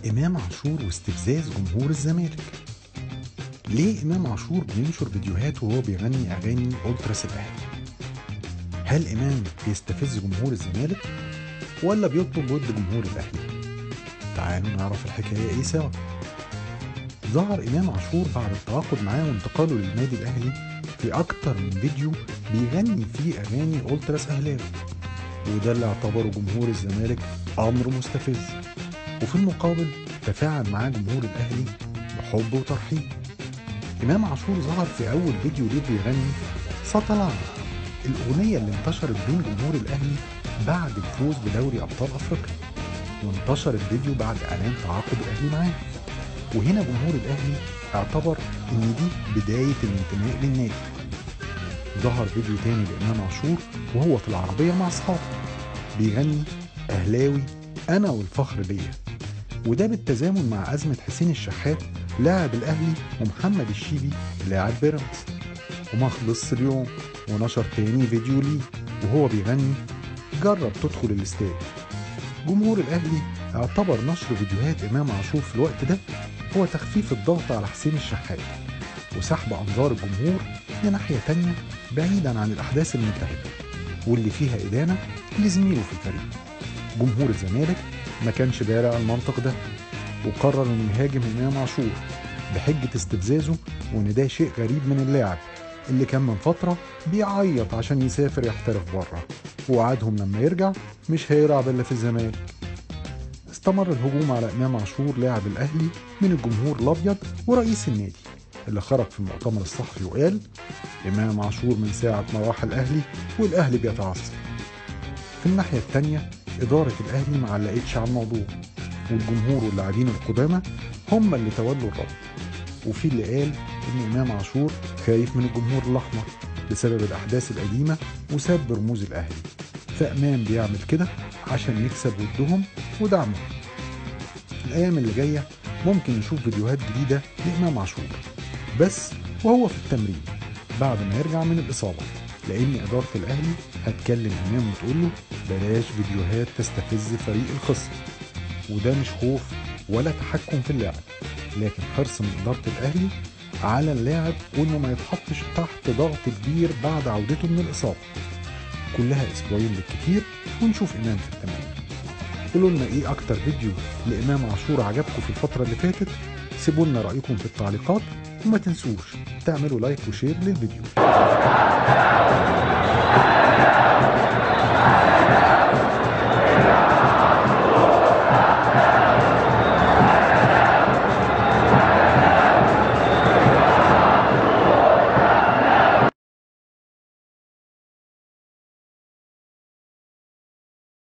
إمام عاشور واستفزاز جمهور الزمالك. ليه إمام عاشور بينشر فيديوهات وهو بيغني أغاني أولتراس الأهلي؟ هل إمام بيستفز جمهور الزمالك ولا بيطلب ود جمهور الأهلي؟ تعالوا نعرف الحكاية إيه سوا. ظهر إمام عاشور بعد التعاقد معاه وانتقاله للنادي الأهلي في أكتر من فيديو بيغني فيه أغاني أولتراس أهلاوي، وده اللي اعتبره جمهور الزمالك أمر مستفز، وفي المقابل تفاعل معاه جمهور الأهلي بحب وترحيب. إمام عاشور ظهر في أول فيديو ليه بيغني سطلان، الأغنية اللي انتشرت بين جمهور الأهلي بعد الفوز بدوري أبطال أفريقيا، وانتشر الفيديو بعد إعلان تعاقد الأهلي معاه. وهنا جمهور الأهلي اعتبر إن دي بداية الانتماء للنادي. ظهر فيديو تاني لإمام عاشور وهو في العربية مع أصحابه بيغني أهلاوي أنا والفخر بيا، وده بالتزامن مع أزمة حسين الشحات لاعب الأهلي ومحمد الشيبي لاعب بيراميدز. وما خلصش اليوم ونشر تاني فيديو ليه وهو بيغني جرب تدخل الاستاد. جمهور الأهلي اعتبر نشر فيديوهات إمام عاشور في الوقت ده هو تخفيف الضغط على حسين الشحات وسحب أنظار الجمهور لناحية تانية بعيدا عن الأحداث المنتهية واللي فيها إدانة لزميله في الفريق. جمهور الزمالك ما كانش بارع المنطق ده وقرر انه يهاجم إمام عاشور بحجة استفزازه وان ده شيء غريب من اللاعب اللي كان من فترة بيعيط عشان يسافر يحترف بره، ووعدهم لما يرجع مش هيلعب الا في الزمالك. استمر الهجوم على إمام عاشور لاعب الأهلي من الجمهور الأبيض ورئيس النادي اللي خرج في المؤتمر الصحفي وقال إمام عاشور من ساعة ما راح الأهلي والأهلي بيتعصب. في الناحية التانية إدارة الأهلي ما علقتش على الموضوع، والجمهور واللاعبين القدامى هم اللي تولوا الرد. وفي اللي قال إن إمام عاشور خايف من الجمهور الأحمر بسبب الأحداث القديمة وساب رموز الأهلي، فإمام بيعمل كده عشان يكسب ودهم ودعمهم. الأيام اللي جاية ممكن نشوف فيديوهات جديدة لإمام عاشور بس وهو في التمرين بعد ما يرجع من الإصابة، لأن إدارة الأهلي هتكلم إمام وتقول له بلاش فيديوهات تستفز فريق الخصم. وده مش خوف ولا تحكم في اللاعب، لكن حرص من إدارة الأهلي على اللاعب وإنه ما يتحطش تحت ضغط كبير بعد عودته من الإصابة. كلها أسبوعين بالكتير ونشوف إمام في التمرين. قولوا لنا إيه أكتر فيديو لإمام عاشور عجبكم في الفترة اللي فاتت، سيبوا لنا رأيكم في التعليقات وما تنسوش تعملوا لايك وشير للفيديو.